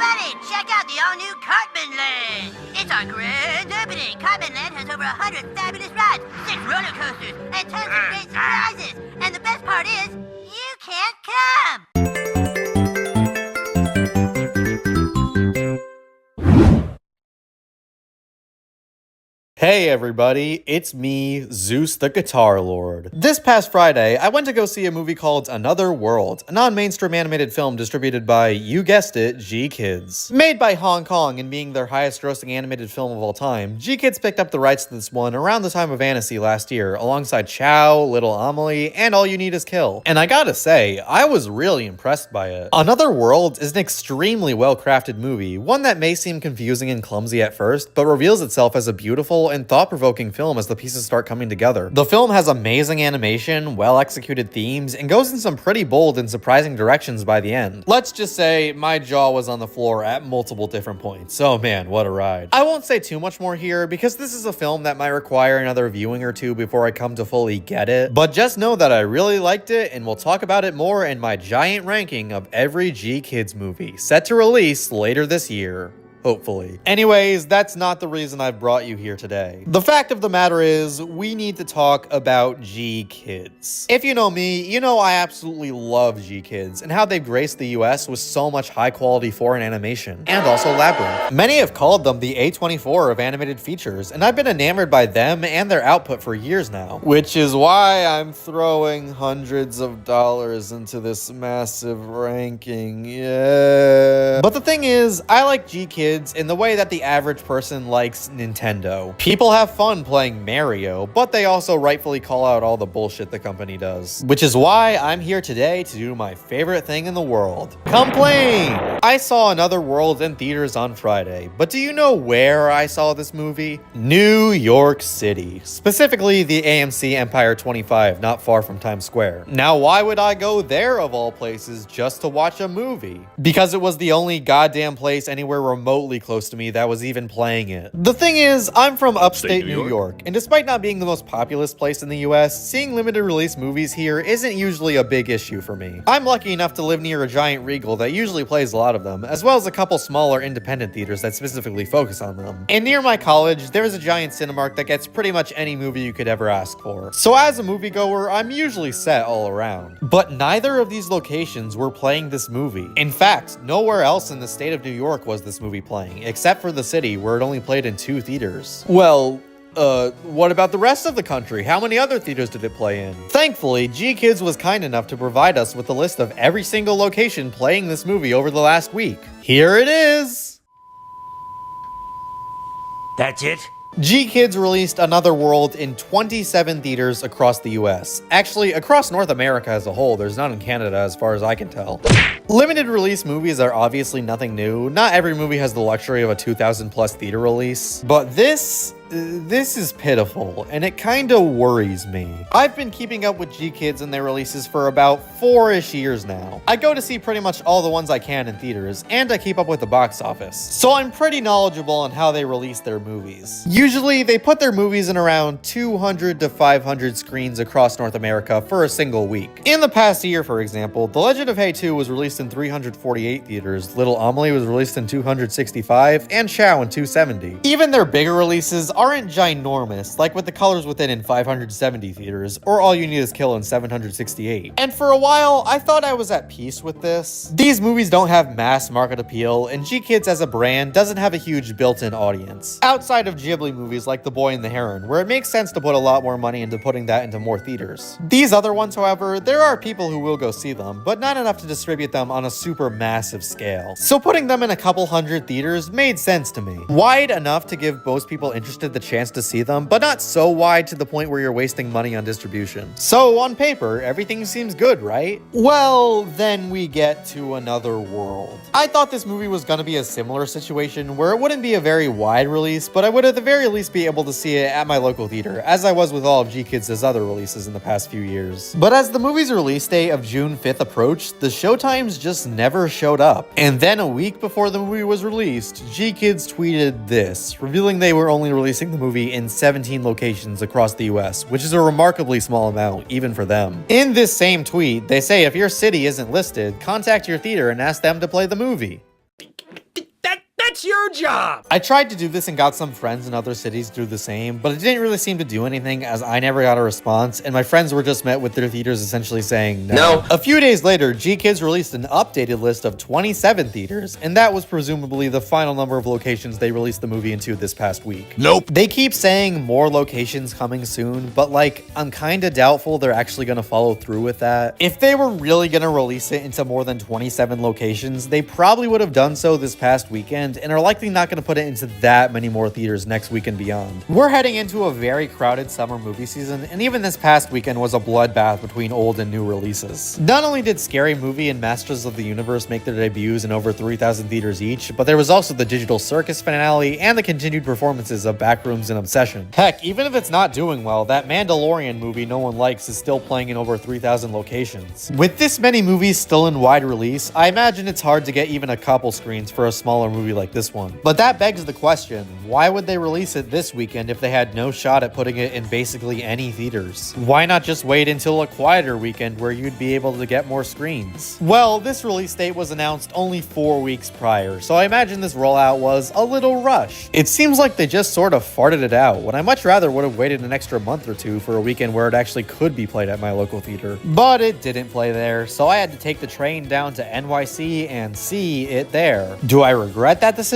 everybody, check out the all-new Cartman Land. It's our grand opening. Cartman Land has over 100 fabulous rides, 6 roller coasters, and tons of great surprises. And the best part is, you can't come. Hey everybody, it's me, Zeus the Guitar Lord. This past Friday, I went to go see a movie called Another World, a non-mainstream animated film distributed by, you guessed it, GKIDS. Made by Hong Kong and being their highest grossing animated film of all time, GKIDS picked up the rights to this one around the time of Annecy last year, alongside Chow, Little Amelie, and All You Need Is Kill. And I gotta say, I was really impressed by it. Another World is an extremely well-crafted movie, one that may seem confusing and clumsy at first, but reveals itself as a beautiful and thought-provoking film as the pieces start coming together. The film has amazing animation, well-executed themes, and goes in some pretty bold and surprising directions by the end. Let's just say my jaw was on the floor at multiple different points. Oh man, what a ride. I won't say too much more here because this is a film that might require another viewing or two before I come to fully get it, but just know that I really liked it and we'll talk about it more in my giant ranking of every GKIDS movie, set to release later this year. Hopefully. Anyways, that's not the reason I've brought you here today. The fact of the matter is, we need to talk about GKIDS. If you know me, you know I absolutely love GKIDS and how they've graced the US with so much high quality foreign animation, and also Labyrinth. Many have called them the A24 of animated features, and I've been enamored by them and their output for years now. Which is why I'm throwing hundreds of dollars into this massive ranking, yeah. But the thing is, I like GKIDS in the way that the average person likes Nintendo. People have fun playing Mario, but they also rightfully call out all the bullshit the company does. Which is why I'm here today to do my favorite thing in the world. Complain! I saw Another World in theaters on Friday, but do you know where I saw this movie? New York City. Specifically the AMC Empire 25, not far from Times Square. Now why would I go there of all places just to watch a movie? Because it was the only goddamn place anywhere remotely close to me that was even playing it. The thing is, I'm from upstate New York, and despite not being the most populous place in the US, seeing limited release movies here isn't usually a big issue for me. I'm lucky enough to live near a giant Regal that usually plays a lot of them, as well as a couple smaller independent theaters that specifically focus on them. And near my college, there's a giant Cinemark that gets pretty much any movie you could ever ask for. So as a moviegoer, I'm usually set all around. But neither of these locations were playing this movie. In fact, nowhere else in the state of New York was this movie playing, except for the city where it only played in 2 theaters. Well, what about the rest of the country? How many other theaters did it play in? Thankfully, GKIDS was kind enough to provide us with a list of every single location playing this movie over the last week. Here it is! That's it? GKIDS released Another World in 27 theaters across the US. Actually, across North America as a whole, there's none in Canada as far as I can tell. Limited release movies are obviously nothing new. Not every movie has the luxury of a 2,000 plus theater release, but this is pitiful, and it kinda worries me. I've been keeping up with GKIDS and their releases for about 4-ish years now. I go to see pretty much all the ones I can in theaters, and I keep up with the box office. So I'm pretty knowledgeable on how they release their movies. Usually, they put their movies in around 200 to 500 screens across North America for a single week. In the past year, for example, The Legend of Hey 2 was released in 348 theaters, Little Amelie was released in 265, and Chow in 270. Even their bigger releases aren't ginormous, like with The Colors Within in 570 theaters, or All You Need Is Kill in 768. And for a while, I thought I was at peace with this. These movies don't have mass market appeal, and GKIDS as a brand doesn't have a huge built-in audience. Outside of Ghibli movies like The Boy and the Heron, where it makes sense to put a lot more money into putting that into more theaters. These other ones, however, there are people who will go see them, but not enough to distribute them on a super massive scale. So putting them in a couple hundred theaters made sense to me. Wide enough to give most people interested the chance to see them, but not so wide to the point where you're wasting money on distribution. So on paper, everything seems good, right? Well, then we get to Another World. I thought this movie was gonna be a similar situation where it wouldn't be a very wide release, but I would at the very least be able to see it at my local theater, as I was with all of GKIDS' other releases in the past few years. But as the movie's release date of June 5th approached, the showtimes just never showed up. And then a week before the movie was released, GKIDS tweeted this, revealing they were only releasing the movie in 17 locations across the US, which is a remarkably small amount, even for them. In this same tweet, they say if your city isn't listed, contact your theater and ask them to play the movie. What's your job? I tried to do this and got some friends in other cities to do the same, but it didn't really seem to do anything as I never got a response, and my friends were just met with their theaters essentially saying no. A few days later, GKIDS released an updated list of 27 theaters, and that was presumably the final number of locations they released the movie into this past week. Nope. They keep saying more locations coming soon, but like, I'm kinda doubtful they're actually gonna follow through with that. If they were really gonna release it into more than 27 locations, they probably would have done so this past weekend, and are likely not gonna put it into that many more theaters next week and beyond. We're heading into a very crowded summer movie season, and even this past weekend was a bloodbath between old and new releases. Not only did Scary Movie and Masters of the Universe make their debuts in over 3,000 theaters each, but there was also the Digital Circus finale and the continued performances of Backrooms and Obsession. Heck, even if it's not doing well, that Mandalorian movie no one likes is still playing in over 3,000 locations. With this many movies still in wide release, I imagine it's hard to get even a couple screens for a smaller movie like this one. But that begs the question, why would they release it this weekend if they had no shot at putting it in basically any theaters? Why not just wait until a quieter weekend where you'd be able to get more screens? Well, this release date was announced only 4 weeks prior, so I imagine this rollout was a little rushed. It seems like they just sort of farted it out, when I much rather would have waited an extra month or two for a weekend where it actually could be played at my local theater. But it didn't play there, so I had to take the train down to NYC and see it there. Do I regret that decision?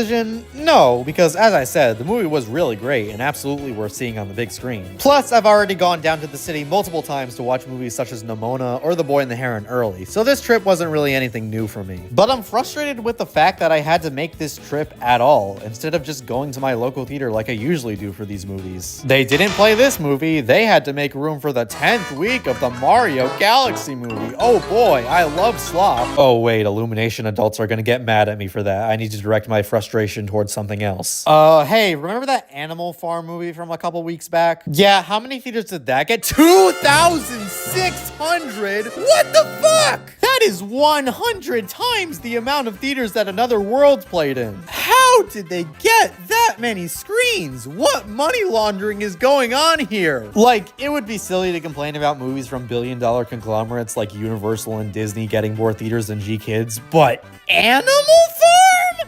No, because as I said, the movie was really great and absolutely worth seeing on the big screen. Plus, I've already gone down to the city multiple times to watch movies such as Nimona or The Boy and the Heron early, so this trip wasn't really anything new for me. But I'm frustrated with the fact that I had to make this trip at all, instead of just going to my local theater like I usually do for these movies. They didn't play this movie, they had to make room for the 10th week of the Mario Galaxy movie. Oh boy, I love slop. Oh wait, Illumination adults are gonna get mad at me for that. I need to direct my frustration towards something else. Hey, remember that Animal Farm movie from a couple weeks back? Yeah, how many theaters did that get? 2,600? What the fuck? That is 100 times the amount of theaters that Another World played in. How did they get that many screens? What money laundering is going on here? Like, it would be silly to complain about movies from billion-dollar conglomerates like Universal and Disney getting more theaters than GKIDS, but Animal Farm?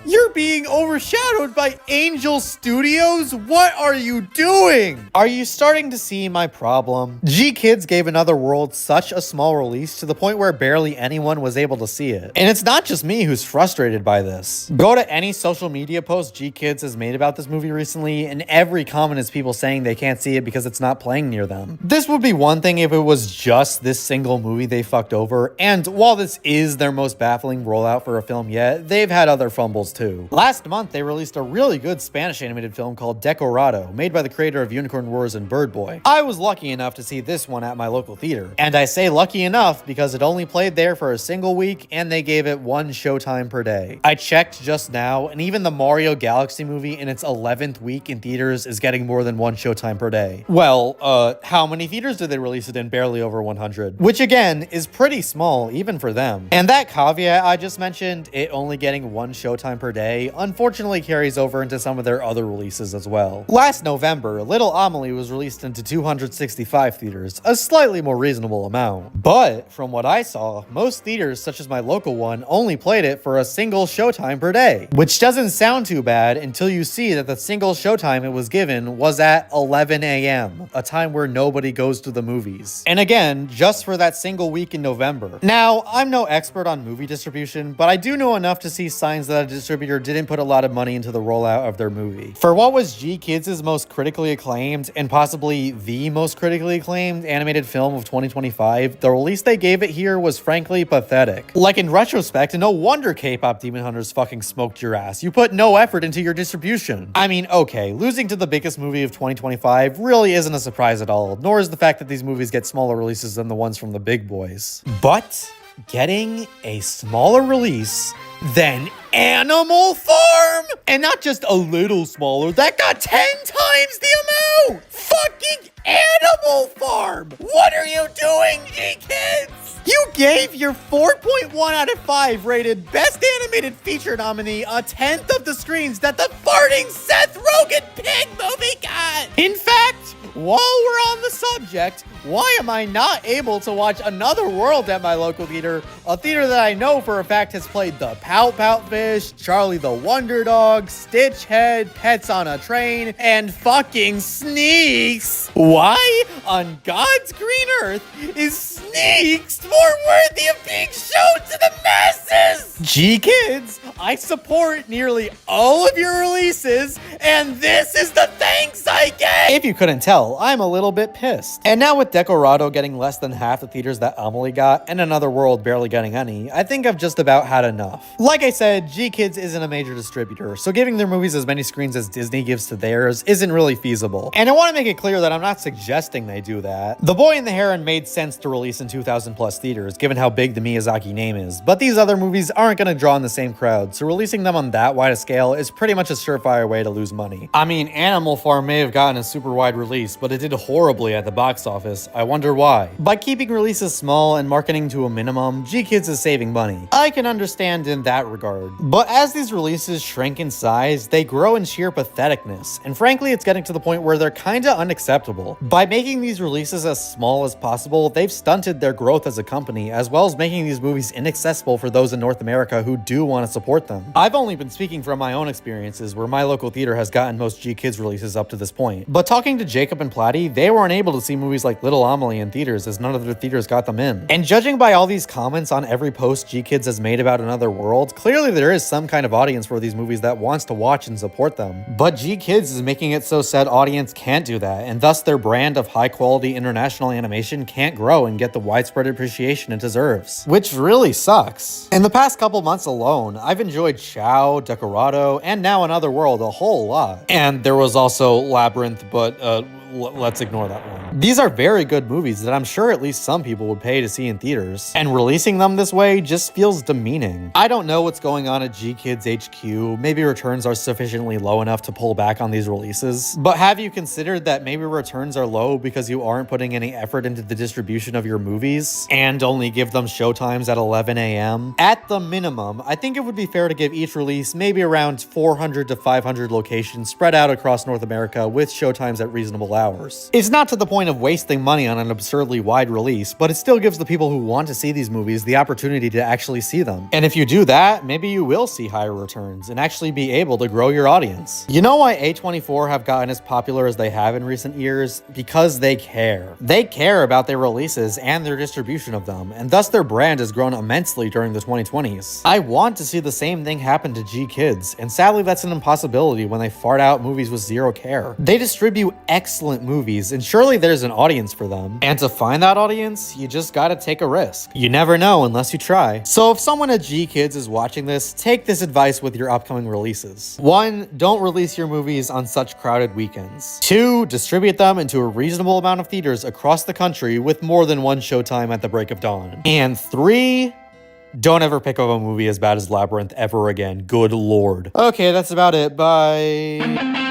You're being overshadowed by Angel Studios? What are you doing? Are you starting to see my problem? GKIDS gave Another World such a small release to the point where barely anyone was able to see it. And it's not just me who's frustrated by this. Go to any social media post GKIDS has made about this movie recently, and every comment is people saying they can't see it because it's not playing near them. This would be one thing if it was just this single movie they fucked over, and while this is their most baffling rollout for a film yet, they've had other fumbles too. Last month, they released a really good Spanish animated film called Decorado, made by the creator of Unicorn Wars and Bird Boy. I was lucky enough to see this one at my local theater, and I say lucky enough because it only played there for a single week and they gave it 1 showtime per day. I checked just now, and even the Mario Galaxy movie in its 11th week in theaters is getting more than 1 showtime per day. Well, how many theaters did they release it in? Barely over 100, which again is pretty small even for them. And that caveat I just mentioned, it only getting 1 showtime per day, unfortunately carries over into some of their other releases as well. Last November, Little Amelie was released into 265 theaters, a slightly more reasonable amount. But from what I saw, most theaters, such as my local one, only played it for a single showtime per day, which doesn't sound too bad until you see that the single showtime it was given was at 11 a.m., a time where nobody goes to the movies. And again, just for that single week in November. Now, I'm no expert on movie distribution, but I do know enough to see signs that a distributor didn't put a lot of money into the rollout of their movie. For what was GKIDS' most critically acclaimed, and possibly the most critically acclaimed animated film of 2025, the release they gave it here was frankly pathetic. Like, in retrospect, no wonder K-pop Demon Hunters fucking smoked your ass. You put no effort into your distribution. I mean, okay, losing to the biggest movie of 2025 really isn't a surprise at all, nor is the fact that these movies get smaller releases than the ones from the big boys. But getting a smaller release than Animal Farm? And not just a little smaller, that got 10 times the amount! Fucking Animal Farm! What are you doing, GKIDS? You gave your 4.1 out of 5 rated Best Animated Feature nominee a 10th of the screens that the farting Seth Rogen pig movie got! In fact, while we're on the subject, why am I not able to watch Another World at my local theater? A theater that I know for a fact has played The Pout Pout Fish, Charlie the Wonder Dog, Stitchhead, Pets on a Train, and fucking Sneaks. Why on God's green earth is Sneaks more worthy of being shown to the masses? GKIDS, I support nearly all of your releases, and this is the thanks I get! If you couldn't tell, I'm a little bit pissed. And now with Decorado getting less than half the theaters that Amelie got, and Another World barely getting any, I think I've just about had enough. Like I said, GKIDS isn't a major distributor, so giving their movies as many screens as Disney gives to theirs isn't really feasible. And I want to make it clear that I'm not suggesting they do that. The Boy and the Heron made sense to release in 2,000 plus theaters, given how big the Miyazaki name is, but these other movies aren't going to draw in the same crowd, so releasing them on that wide a scale is pretty much a surefire way to lose money. I mean, Animal Farm may have gotten a super wide release, but it did horribly at the box office. I wonder why. By keeping releases small and marketing to a minimum, GKIDS is saving money. I can understand in that regard. But as these releases shrink in size, they grow in sheer patheticness, and frankly, it's getting to the point where they're kinda unacceptable. By making these releases as small as possible, they've stunted their growth as a company, as well as making these movies inaccessible for those in North America who do want to support them. I've only been speaking from my own experiences, where my local theater has gotten most GKIDS releases up to this point. But talking to Jacob and Platy, they weren't able to see movies like Little Amelie in theaters, as none of their theaters got them in. And judging by all these comments on every post GKIDS has made about Another World, clearly there is some kind of audience for these movies that wants to watch and support them. But GKIDS is making it so said audience can't do that, and thus their brand of high-quality international animation can't grow and get the widespread appreciation it deserves. Which really sucks. In the past couple months alone, I've enjoyed Chow, Decorado, and now Another World a whole lot. And there was also Labyrinth, but let's ignore that one. These are very good movies that I'm sure at least some people would pay to see in theaters, and releasing them this way just feels demeaning. I don't know what's going on at GKIDS HQ, maybe returns are sufficiently low enough to pull back on these releases, but have you considered that maybe returns are low because you aren't putting any effort into the distribution of your movies, and only give them showtimes at 11 a.m.? At the minimum, I think it would be fair to give each release maybe around 400 to 500 locations spread out across North America with showtimes at reasonable hours. It's not to the point of wasting money on an absurdly wide release, but it still gives the people who want to see these movies the opportunity to actually see them. And if you do that, maybe you will see higher returns and actually be able to grow your audience. You know why A24 have gotten as popular as they have in recent years? Because they care. They care about their releases and their distribution of them, and thus their brand has grown immensely during the 2020s. I want to see the same thing happen to GKIDS, and sadly that's an impossibility when they fart out movies with zero care. They distribute excellent movies, and surely there's an audience for them. And to find that audience, you just gotta take a risk. You never know unless you try. So if someone at GKIDS is watching this, take this advice with your upcoming releases. 1. Don't release your movies on such crowded weekends. 2. Distribute them into a reasonable amount of theaters across the country with more than one showtime at the break of dawn. And 3. Don't ever pick up a movie as bad as Labyrinth ever again. Good lord. Okay, that's about it. Bye.